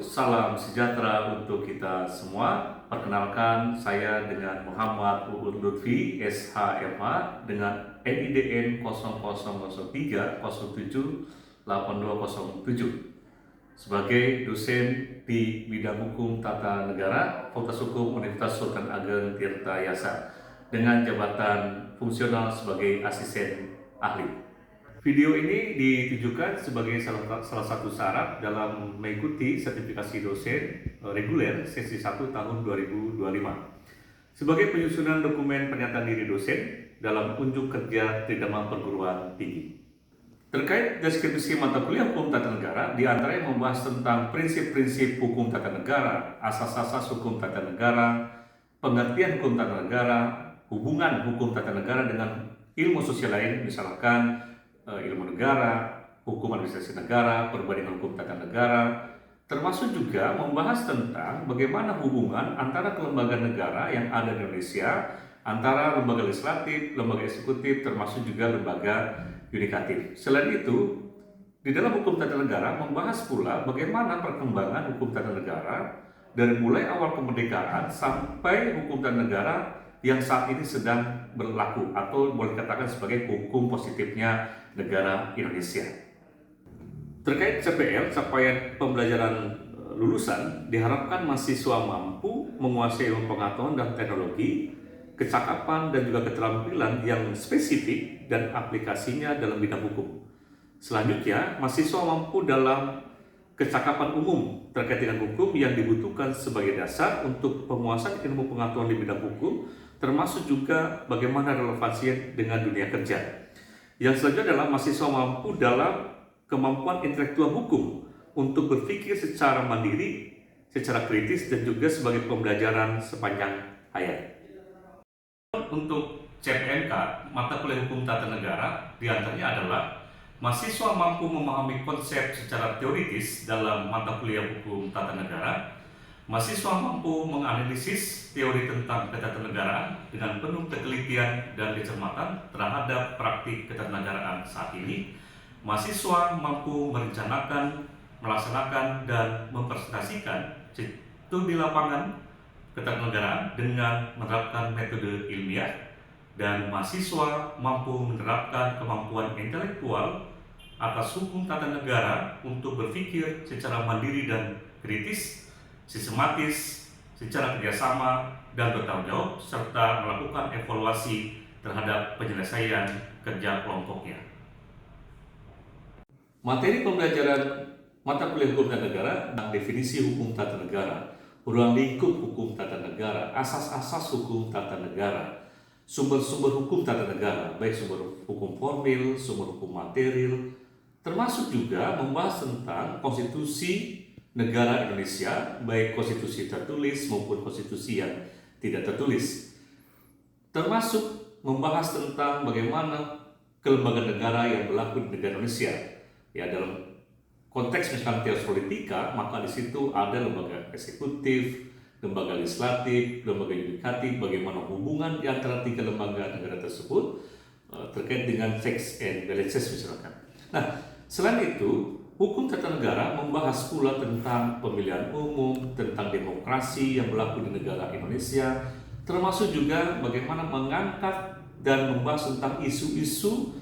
salam sejahtera untuk kita semua. Perkenalkan, saya dengan Muhammad Uud Lutfi, SHMA, dengan NIDN 0003078207 sebagai dosen di bidang hukum tata negara, Fakultas Hukum Universitas Sultan Ageng Tirta Yasa, dengan jabatan fungsional sebagai asisten ahli. Video ini ditujukan sebagai salah satu syarat dalam mengikuti sertifikasi dosen reguler sesi 1 tahun 2025 sebagai penyusunan dokumen pernyataan diri dosen dalam unjuk kerja Tridharma Perguruan Tinggi. Terkait deskripsi mata kuliah hukum tata negara, diantaranya membahas tentang prinsip-prinsip hukum tata negara, asas-asas hukum tata negara, pengertian hukum tata negara, hubungan hukum tata negara dengan ilmu sosial lain, misalkan ilmu negara, hukum administrasi negara, perbandingan hukum tata negara, termasuk juga membahas tentang bagaimana hubungan antara kelembagaan negara yang ada di Indonesia, antara lembaga legislatif, lembaga eksekutif, termasuk juga lembaga yudikatif. Selain itu, di dalam hukum tata negara membahas pula bagaimana perkembangan hukum tata negara dari mulai awal kemerdekaan sampai hukum tata negara yang saat ini sedang berlaku atau boleh dikatakan sebagai hukum positifnya negara Indonesia. Terkait CPL, capaian pembelajaran lulusan, diharapkan mahasiswa mampu menguasai ilmu pengetahuan dan teknologi, kecakapan dan juga keterampilan yang spesifik dan aplikasinya dalam bidang hukum. Selanjutnya, mahasiswa mampu dalam kecakapan umum terkait dengan hukum yang dibutuhkan sebagai dasar untuk penguasaan ilmu pengetahuan di bidang hukum, termasuk juga bagaimana relevansinya dengan dunia kerja. Yang selanjutnya adalah mahasiswa mampu dalam kemampuan intelektual hukum untuk berpikir secara mandiri, secara kritis, dan juga sebagai pembelajaran sepanjang hayat. Untuk CPNK, mata kuliah hukum tata negara, diantaranya adalah mahasiswa mampu memahami konsep secara teoritis dalam mata kuliah hukum tata negara. Mahasiswa mampu menganalisis teori tentang ketatanegaraan dengan penuh ketelitian dan kecermatan terhadap praktik ketatanegaraan saat ini. Mahasiswa mampu merencanakan, melaksanakan, dan mempresentasikan studi lapangan ketatanegaraan dengan menerapkan metode ilmiah. Dan mahasiswa mampu menerapkan kemampuan intelektual atas hukum tata negara untuk berpikir secara mandiri dan kritis, sistematis, secara kerjasama dan bertanggung jawab, serta melakukan evaluasi terhadap penyelesaian kerja kelompoknya. Materi pembelajaran mata kuliah hukum tata negara dan definisi hukum tata negara, ruang lingkup hukum tata negara, asas-asas hukum tata negara, sumber-sumber hukum tata negara, baik sumber hukum formil, sumber hukum material, termasuk juga membahas tentang konstitusi negara Indonesia, baik konstitusi tertulis maupun konstitusi yang tidak tertulis, termasuk membahas tentang bagaimana kelembagaan negara yang berlaku di negara Indonesia. Ya, dalam konteks misalkan teori politika, maka di situ ada lembaga eksekutif, lembaga legislatif, lembaga yudikatif, bagaimana hubungan di antara tiga lembaga negara tersebut terkait dengan checks and balances misalkan. Nah, selain itu, hukum tata negara membahas pula tentang pemilihan umum, tentang demokrasi yang berlaku di negara Indonesia, termasuk juga bagaimana mengangkat dan membahas tentang isu-isu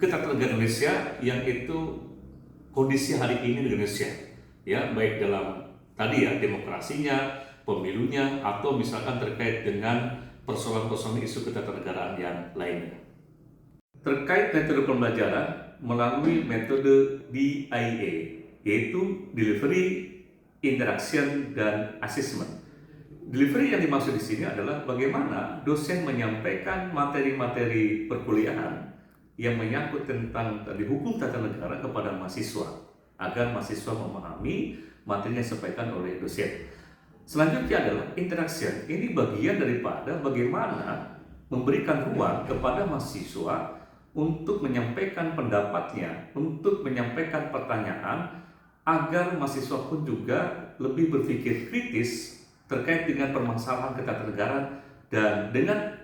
ketatanegaraan Indonesia yang itu kondisi hari ini di Indonesia, ya, baik dalam tadi ya demokrasinya, pemilunya, atau misalkan terkait dengan persoalan-persoalan isu ketatanegaraan yang lainnya. Terkait metode pembelajaran melalui metode DIA, yaitu Delivery, Interaction, dan Assessment. Delivery yang dimaksud di sini adalah bagaimana dosen menyampaikan materi-materi perkuliahan yang menyangkut tentang hukum tata negara kepada mahasiswa, agar mahasiswa memahami materi yang disampaikan oleh dosen. Selanjutnya adalah interaction. Ini bagian daripada bagaimana memberikan ruang kepada mahasiswa untuk menyampaikan pendapatnya, untuk menyampaikan pertanyaan, agar mahasiswa pun juga lebih berpikir kritis terkait dengan permasalahan ketatanegaraan. Dan dengan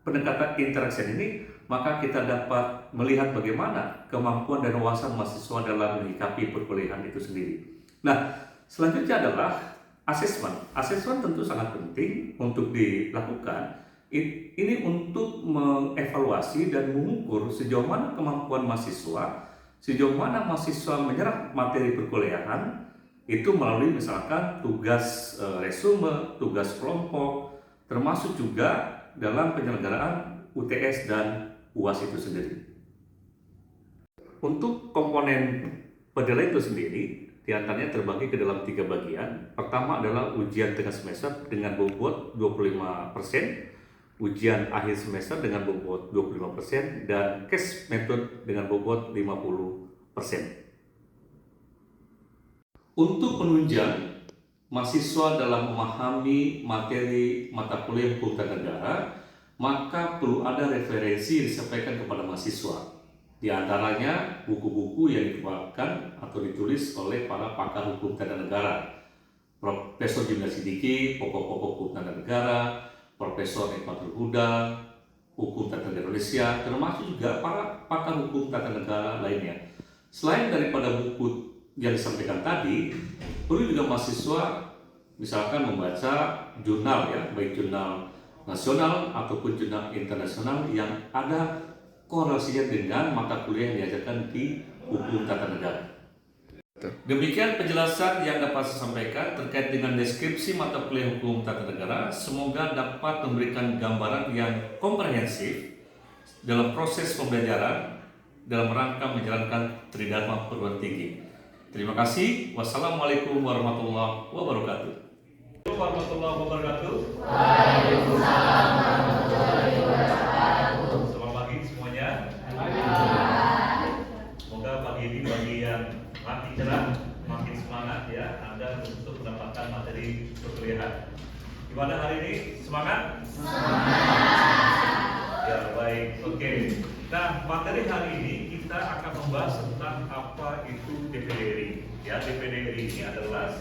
pendekatan interaction ini, maka kita dapat melihat bagaimana kemampuan dan wawasan mahasiswa dalam menyikapi perkuliahan itu sendiri. Nah, Selanjutnya adalah asesmen. Asesmen tentu sangat penting untuk dilakukan. Ini untuk mengevaluasi dan mengukur sejauh mana kemampuan mahasiswa, sejauh mana mahasiswa menyerap materi perkuliahan, itu melalui misalkan tugas resume, tugas kelompok, termasuk juga dalam penyelenggaraan UTS dan UAS itu sendiri. Untuk komponen penilaian itu sendiri, diantaranya terbagi ke dalam 3 bagian. Pertama adalah ujian tengah semester dengan bobot 25%, ujian akhir semester dengan bobot 25%, dan case method dengan bobot 50%. Untuk penunjang mahasiswa dalam memahami materi mata kuliah hukum tata negara, maka perlu ada referensi yang disampaikan kepada mahasiswa. Di antaranya buku-buku yang dikeluarkan atau ditulis oleh para pakar hukum tata negara, Profesor Jimna Sidiki, pokok-pokok hukum tata negara, Profesor Hikmatul Huda, hukum tata negara Indonesia, termasuk juga para pakar hukum tata negara lainnya. Selain daripada buku yang disampaikan tadi, perlu juga mahasiswa misalkan membaca jurnal ya, baik jurnal nasional ataupun jurnal internasional yang ada korelasinya dengan mata kuliah yang diajarkan di hukum tata negara. Demikian penjelasan yang dapat saya sampaikan terkait dengan deskripsi mata kuliah hukum tata negara. Semoga dapat memberikan gambaran yang komprehensif dalam proses pembelajaran dalam rangka menjalankan Tridharma perguruan tinggi. Terima kasih. Wassalamualaikum warahmatullahi wabarakatuh. Warahmatullahi wabarakatuh. Waalaikumsalam warahmatullahi wabarakatuh. Selamat pagi semuanya. Semoga pagi ini bagi yang makin cerah, makin semangat ya Anda untuk mendapatkan materi perkuliahan. Gimana hari ini? Semangat? Semangat. Ya baik. Oke. Nah, materi hari ini kita akan membahas tentang apa itu DPD RI. Ya, DPD RI ini adalah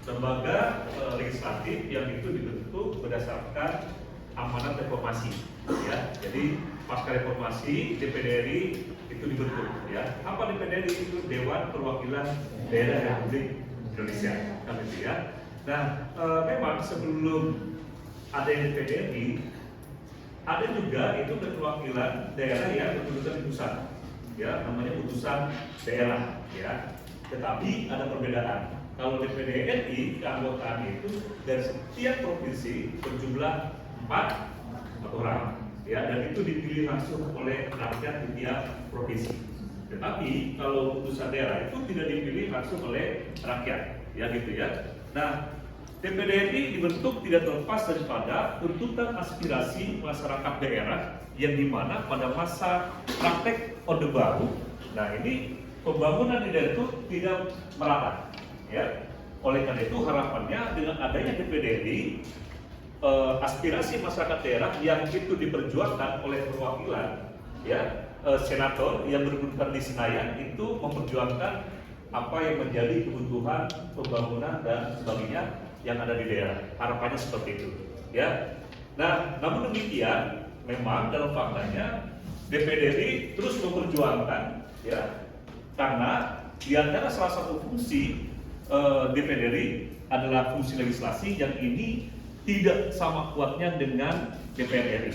lembaga legislatif yang itu dibentuk berdasarkan amanat reformasi. Ya, jadi pasca reformasi DPD RI itu dibentuk. Ya, apa DPD RI itu? Dewan Perwakilan Daerah Republik Indonesia. Kan itu ya. Nah, memang sebelum ada DPD RI, ada juga itu perwakilan daerah yang berkedudukan di pusat, ya namanya putusan daerah, ya. Tetapi ada perbedaan. Kalau DPD RI keanggotaan itu dari setiap provinsi berjumlah 4 orang, ya, dan itu dipilih langsung oleh rakyat di tiap provinsi. Tetapi kalau putusan daerah itu tidak dipilih langsung oleh rakyat, ya gitu ya. Nah, DPD RI dibentuk tidak terlepas daripada tuntutan aspirasi masyarakat daerah yang dimana pada masa praktek Orde Baru, nah ini pembangunan di daerah itu tidak merata, ya. Oleh karena itu harapannya dengan adanya DPD RI, aspirasi masyarakat daerah yang itu diperjuangkan oleh perwakilan, ya, senator yang berkedudukan di Senayan itu memperjuangkan apa yang menjadi kebutuhan pembangunan dan sebagainya yang ada di daerah. Harapannya seperti itu, ya. Nah, namun demikian, memang dalam faktanya DPD RI terus memperjuangkan, ya, karena di antara salah satu fungsi DPD RI adalah fungsi legislasi yang ini tidak sama kuatnya dengan DPR RI.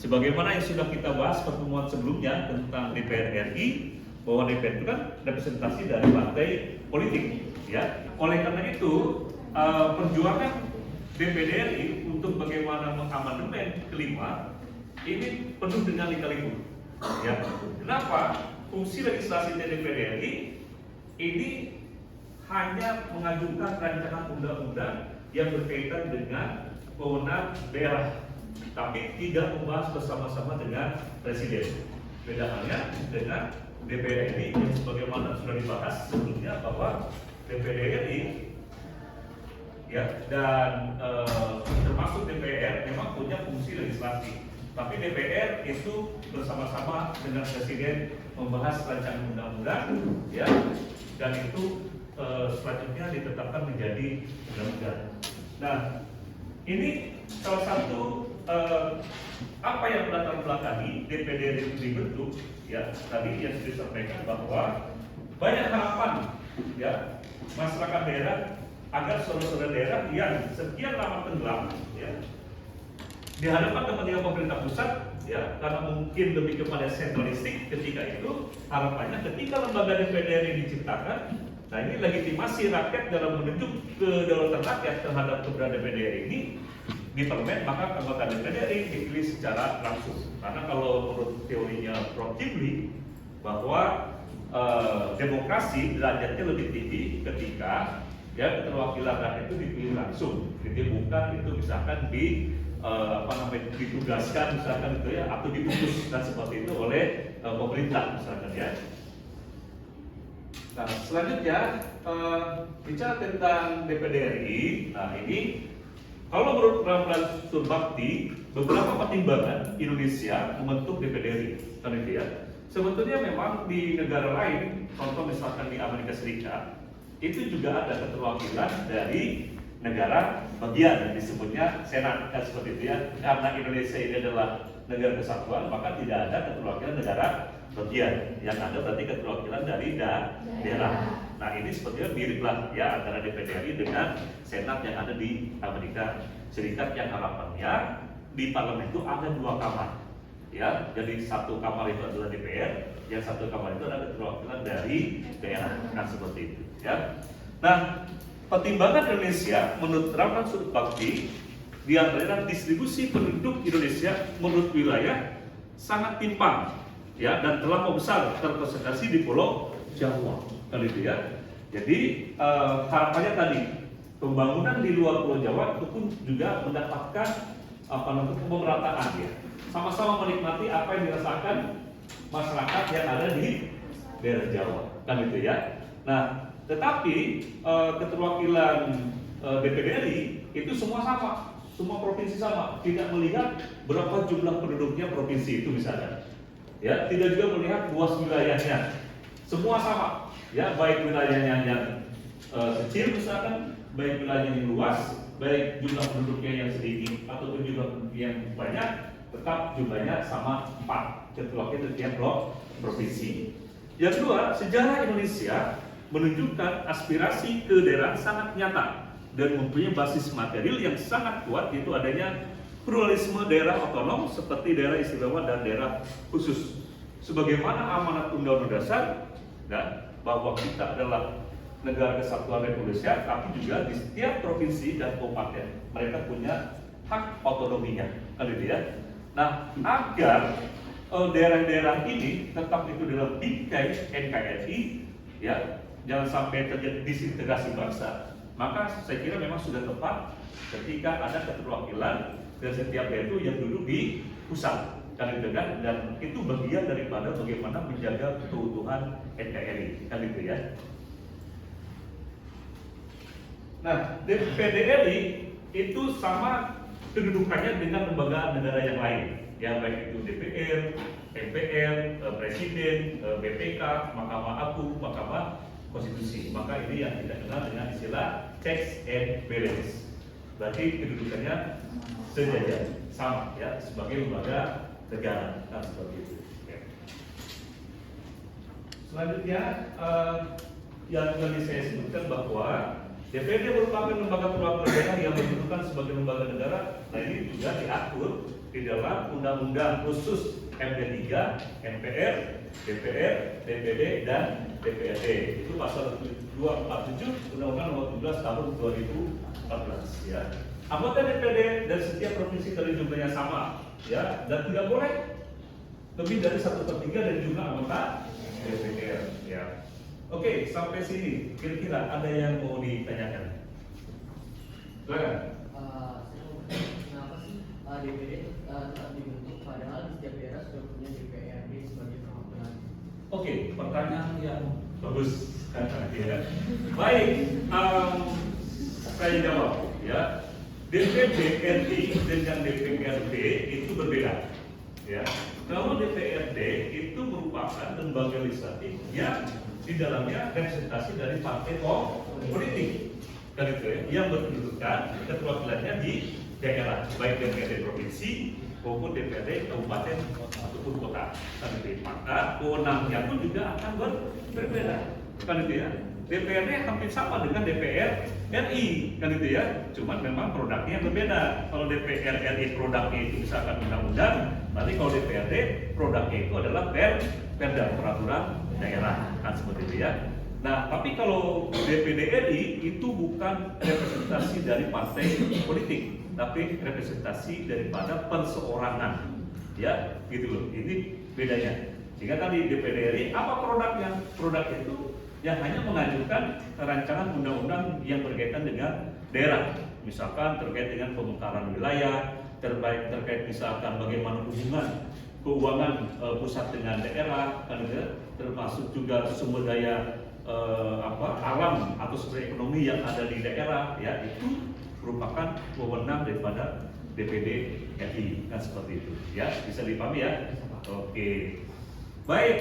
Sebagaimana yang sudah kita bahas pertemuan sebelumnya tentang DPR RI, bahwa DPR itu kan representasi dari partai politik, ya. Oleh karena itu perjuangan DPD RI untuk bagaimana mengamandemen kelima ini penuh dengan lika-liku. Ya, kenapa? Fungsi legislasi DPD RI ini hanya mengajukan rancangan undang-undang yang berkaitan dengan wewenang daerah, tapi tidak membahas bersama-sama dengan presiden. Beda halnya dengan DPD RI yang sebagaimana sudah dibahas sebelumnya bahwa DPD RI, ya, dan termasuk DPR memang punya fungsi legislasi, tapi DPR itu bersama-sama dengan presiden membahas rancangan undang-undang, ya, dan itu selanjutnya ditetapkan menjadi undang-undang. Nah, ini salah satu apa yang melatar belakangi DPD itu dibentuk, ya, tadi yang sudah disampaikan bahwa banyak harapan, ya, masyarakat daerah agar saudara-saudara daerah yang sekian lama tenggelam ya dihadapkan kepentingan pemerintah pusat ya, karena mungkin lebih kepada sentralistik ketika itu. Harapannya ketika lembaga DPD ini diciptakan, nah ini legitimasi rakyat dalam menunjuk kedaulatan rakyat terhadap keberadaan DPD ini di parlemen, maka anggota DPD ini dipilih secara langsung. Karena kalau menurut teorinya Prof. Kibli bahwa demokrasi derajatnya lebih tinggi ketika ya keterwakilan rakyat itu dipilih langsung, jadi bukan itu misalkan ditugaskan misalkan itu ya, atau diputuskan seperti itu oleh pemerintah misalkan ya. Nah selanjutnya bicara tentang DPD RI. Nah ini kalau menurut Ramlan Surbakti, beberapa pertimbangan Indonesia membentuk DPD RI kan itu ya. Sebetulnya memang di negara lain, contoh misalkan di Amerika Serikat, itu juga ada keterwakilan dari negara bagian, disebutnya Senat kan seperti itu ya. Karena Indonesia ini adalah negara kesatuan, maka tidak ada keterwakilan negara bagian. Yang ada berarti keterwakilan dari daerah. Nah ini sebetulnya miriplah ya antara DPD RI dengan Senat yang ada di Amerika Serikat, yang harapannya di parlemen itu ada 2 kamar. Ya, jadi 1 kamar itu adalah DPR, yang 1 kamar itu adalah keterwakilan dari daerah, kan seperti itu ya. Nah, pertimbangan Indonesia menurut Ramlan Surbakti di antara distribusi penduduk Indonesia menurut wilayah sangat timpang ya, dan telah membesar terkonsentrasi di Pulau Jawa kan itu ya. Jadi harapannya tadi pembangunan di luar Pulau Jawa itu pun juga mendapatkan pemerataan ya, sama-sama menikmati apa yang dirasakan masyarakat yang ada di daerah Jawa kan itu ya. Nah tetapi keterwakilan DPD RI itu semua sama, semua provinsi sama, tidak melihat berapa jumlah penduduknya provinsi itu misalnya, ya, tidak juga melihat luas wilayahnya, semua sama, ya, baik wilayahnya yang kecil misalkan, baik wilayahnya yang luas, baik jumlah penduduknya yang sedikit ataupun jumlah yang banyak, tetap jumlahnya sama 4 keterwakilan tiap provinsi. Yang kedua, sejarah Indonesia menunjukkan aspirasi kedaerahan sangat nyata dan mempunyai basis material yang sangat kuat, yaitu adanya pluralisme daerah otonom seperti daerah istimewa dan daerah khusus. Sebagaimana amanat Undang-Undang Dasar dan bahwa kita adalah negara kesatuan Republik Indonesia, tapi juga di setiap provinsi dan kabupaten mereka punya hak otonominya, kan itu ya. Nah, agar daerah-daerah ini tetap itu dalam bingkai NKRI, ya, jangan sampai terjadi disintegrasi bangsa, maka saya kira memang sudah tepat ketika ada keterwakilan dari setiap daerah itu yang duduk di pusat, kan itu kan, dan itu bagian daripada bagaimana menjaga keutuhan NKRI, kan itu ya. Nah, DPD RI itu sama kedudukannya dengan lembaga negara yang lain, ya, baik itu DPR, MPR, Presiden, BPK, Mahkamah Agung, Mahkamah Konstitusi. Maka ini yang kita kenal dengan istilah checks and balance. Berarti kedudukannya sejajar, sama ya, sebagai lembaga negara, nah seperti itu. Oke. Selanjutnya yang tadi saya sebutkan bahwa DPD merupakan lembaga perwakilan daerah yang dibentukkan sebagai lembaga negara. Nah ini juga diatur di dalam Undang-Undang khusus MD3, MPR, DPR, DPD, dan DPRD. Itu pasal 247 Undang-Undang Nomor 17 Tahun 2014. Ya. Anggota DPD dari setiap provinsi dari jumlahnya sama, ya, dan tidak boleh lebih dari 1/3 dari jumlah anggota DPR. Ya. Oke, sampai sini kira-kira ada yang mau ditanyakan? Silakan. Kenapa sih DPD tetap dibentuk padahal di setiap daerah sudah punya DPRD sebagai perwakilan? Oke, pertanyaan yang bagus. Ya. Baik, saya jawab ya. DPD RI dengan DPRD itu berbeda. Ya. Kalau DPRD itu merupakan lembaga legislatif yang di dalamnya representasi dari partai politik, kan itu ya, yang berkedudukan keterwakilannya di daerah, baik DPRD provinsi maupun DPRD kabupaten ataupun kota, kan itu. Maka wewenangnya pun juga akan berbeda, kan itu ya. DPRD hampir sama dengan DPR RI, kan itu ya. Cuman memang produknya berbeda. Kalau DPR RI produknya itu misalkan undang-undang, nanti kalau DPRD produknya itu adalah perda, peraturan daerah, kan seperti itu ya. Nah, tapi kalau DPD RI itu bukan representasi dari partai politik, tapi representasi daripada perseorangan, ya, gitu loh. Ini bedanya. Sehingga tadi DPD RI apa produknya? Produknya itu yang hanya mengajukan rancangan undang-undang yang berkaitan dengan daerah, misalkan terkait dengan pemekaran wilayah, terkait misalkan bagaimana hubungan keuangan pusat dengan daerah, kan, termasuk juga sumber daya alam atau sumber ekonomi yang ada di daerah, ya, itu merupakan wewenang daripada DPD RI, kan seperti itu, ya, bisa dipahami ya. Oke, baik,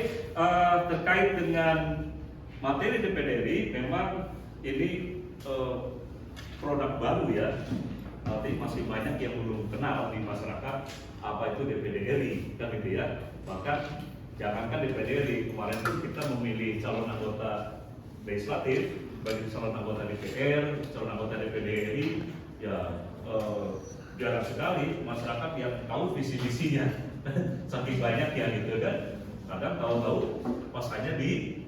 terkait dengan materi DPD RI, memang ini produk baru ya, nanti masih banyak yang belum kenal di masyarakat apa itu DPD RI, kan gitu ya. Bahkan jangankan DPD RI, kemarin itu kita memilih calon anggota legislatif, bagi calon anggota DPR, calon anggota DPD RI, ya jarang sekali masyarakat yang tahu visi-visinya, saking banyak ya gitu kan. Kadang tahu-tahu pas hanya di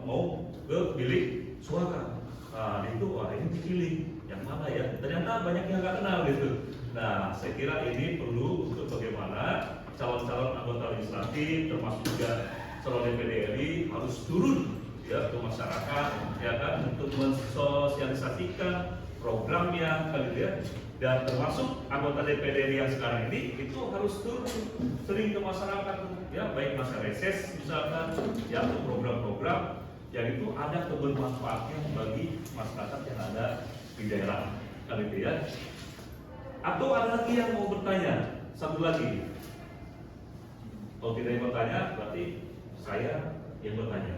mau ke bilik suara, nah itu wah ini dipilih yang mana ya, ternyata banyak yang nggak kenal gitu. Nah, saya kira ini perlu untuk bagaimana calon-calon anggota legislatif termasuk juga calon DPD RI harus turun ya ke masyarakat, ya kan, untuk mensosialisasikan programnya, kan gitu ya. Dan termasuk anggota DPD RI yang sekarang ini itu harus turun sering ke masyarakat, ya, baik masa reses misalkan, ya, untuk program-program yang itu ada kebermanfaatnya bagi masyarakat yang ada di daerah, kan itu ya. Atau ada lagi yang mau bertanya, satu lagi. Kalau tidak yang bertanya, berarti saya yang bertanya.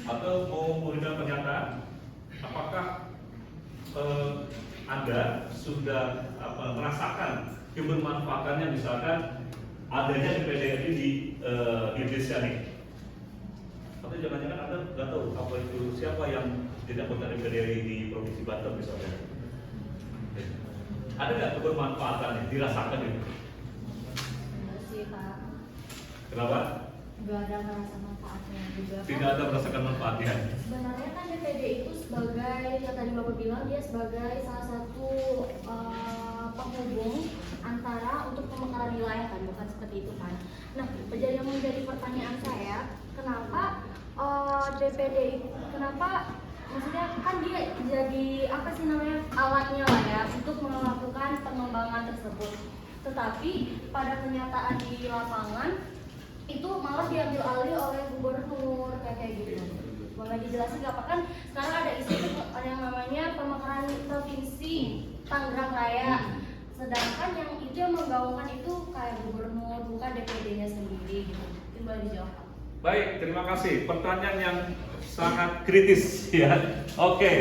Atau mau memberikan pernyataan, apakah Anda sudah merasakan kebermanfaatannya, misalkan adanya DPD RI di Indonesia nih? Atau jangan-jangan Anda nggak tahu apa itu, siapa yang jadi anggota DPD RI di Provinsi Banten misalnya? Ada nggak kebermanfaatannya dirasakan itu? Enggak sih, Pak. Kenapa? Enggak ada merasa manfaatnya juga. Tidak ada merasakan manfaatnya. Sebenarnya kan DPD itu sebagai yang tadi Bapak bilang, dia sebagai salah satu penghubung antara untuk pemekaran wilayah, kan, bukan seperti itu kan. Nah, yang menjadi pertanyaan saya, kenapa DPD, kenapa, maksudnya kan dia jadi apa sih namanya, alatnya lah ya untuk melakukan pengembangan tersebut, tetapi pada kenyataan di lapangan itu malah diambil alih oleh gubernur kayak gitu. Boleh dijelasin nggak, Pak? Kan sekarang ada isu ada yang namanya pemekaran provinsi Tangerang Raya, sedangkan yang itu yang menggaungkan itu kayak gubernur, bukan DPD-nya sendiri gitu. Mungkin boleh dijawab, Pak. Baik, terima kasih. Pertanyaan yang sangat kritis ya. Oke,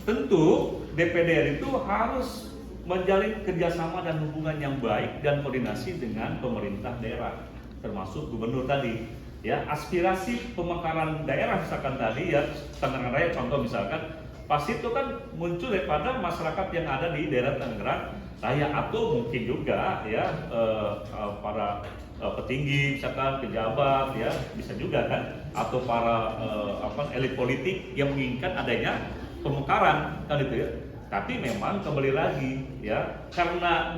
tentu DPD itu harus menjalin kerjasama dan hubungan yang baik dan koordinasi dengan pemerintah daerah, termasuk gubernur tadi. Ya, aspirasi pemekaran daerah misalkan tadi ya, Tangerang Raya contoh misalkan, pasti itu kan muncul daripada masyarakat yang ada di daerah Tangerang Raya, atau mungkin juga ya para petinggi misalkan, pejabat ya, bisa juga kan, atau para elit politik yang menginginkan adanya pemekaran, kan itu ya. Tapi memang kembali lagi ya, karena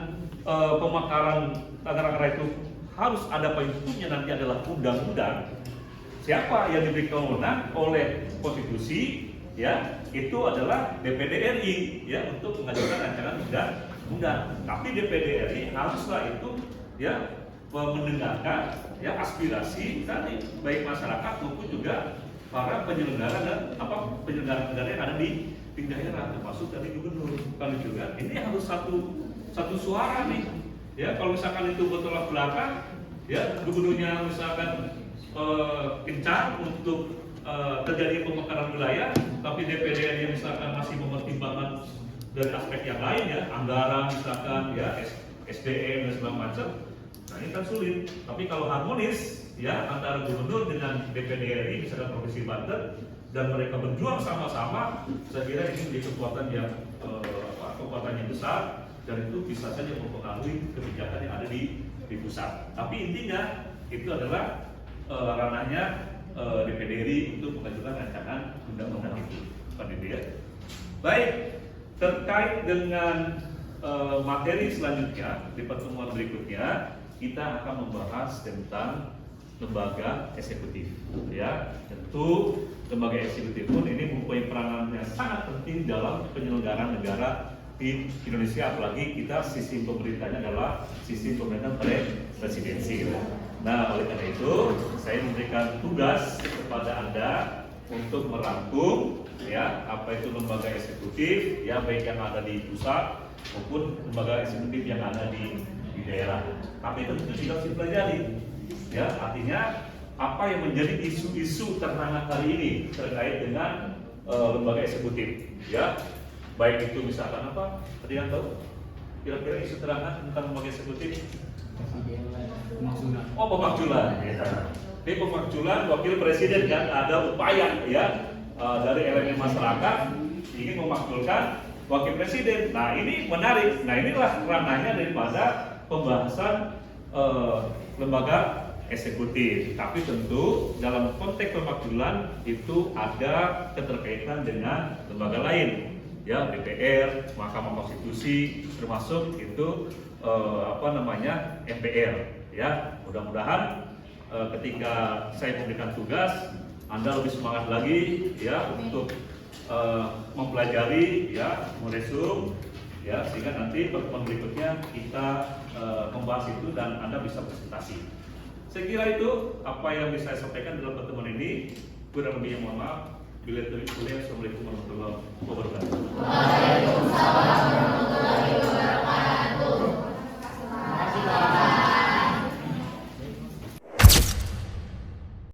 pemekaran Tangerang Raya itu harus ada payungnya, nanti adalah undang-undang. Siapa yang diberi kewenangan oleh konstitusi ya, itu adalah DPD RI ya, untuk mengajukan rancangan undang-undang. Tapi DPD RI haruslah itu ya mendengarkan ya aspirasi tadi, baik masyarakat maupun juga para penyelenggara dan penyelenggara negara yang ada di daerah, termasuk dari gubernur, kan juga. Ini harus satu suara nih. Ya, kalau misalkan itu bertolak belakang, ya gubernurnya misalkan kencang untuk terjadi pemekaran wilayah, tapi DPD-nya misalkan masih mempertimbangkan dari aspek yang lain ya, anggaran misalkan ya, SDM dan segala macam. Nah Nah, ini kan sulit. Tapi kalau harmonis, ya antara gubernur dengan DPD RI misalkan Provinsi Banten dan mereka berjuang sama-sama, saya kira ini menjadi kekuatan yang besar dan itu bisa saja mempengaruhi kebijakan yang ada di pusat. Tapi intinya itu adalah ranahnya DPD RI untuk mengajukan rancangan undang-undang itu. Ya. Baik, terkait dengan materi selanjutnya di pertemuan berikutnya kita akan membahas tentang lembaga eksekutif. Ya, tentu lembaga eksekutif pun ini mempunyai peranan yang sangat penting dalam penyelenggaraan negara di Indonesia, apalagi kita sistem pemerintahnya adalah sistem pemerintahan presidensi. Nah, oleh karena itu saya memberikan tugas kepada Anda untuk merangkum ya apa itu lembaga eksekutif, ya baik yang ada di pusat maupun lembaga eksekutif yang ada di daerah. Tapi tentu tidak harus dipelajari. Ya, artinya apa yang menjadi isu-isu terhangat hari ini terkait dengan lembaga eksekutif. Ya, baik itu misalkan apa? Tadi yang tahu? Kira-kira isu terhangat tentang lembaga eksekutif? Pemakzulan. Oh, pemakzulan. Ya. Ini pemakzulan wakil presiden kan ada upaya ya dari elemen masyarakat ingin memakzulkan wakil presiden. Nah, ini menarik. Nah, inilah ranahnya daripada pembahasan lembaga eksekutif. Tapi tentu dalam konteks pemakzulan itu ada keterkaitan dengan lembaga lain. Ya, DPR, Mahkamah Konstitusi, termasuk itu MPR. Ya, mudah-mudahan ketika saya memberikan tugas, Anda lebih semangat lagi, ya, untuk mempelajari, ya, meresum, ya, sehingga nanti pertemuan berikutnya kita membahas itu dan Anda bisa presentasi. Saya kira itu apa yang bisa saya sampaikan dalam pertemuan ini. Kurang lebihnya mohon maaf. Bila tertulis, Assalamualaikum warahmatullahi wabarakatuh. Waalaikumsalam warahmatullahi wabarakatuh.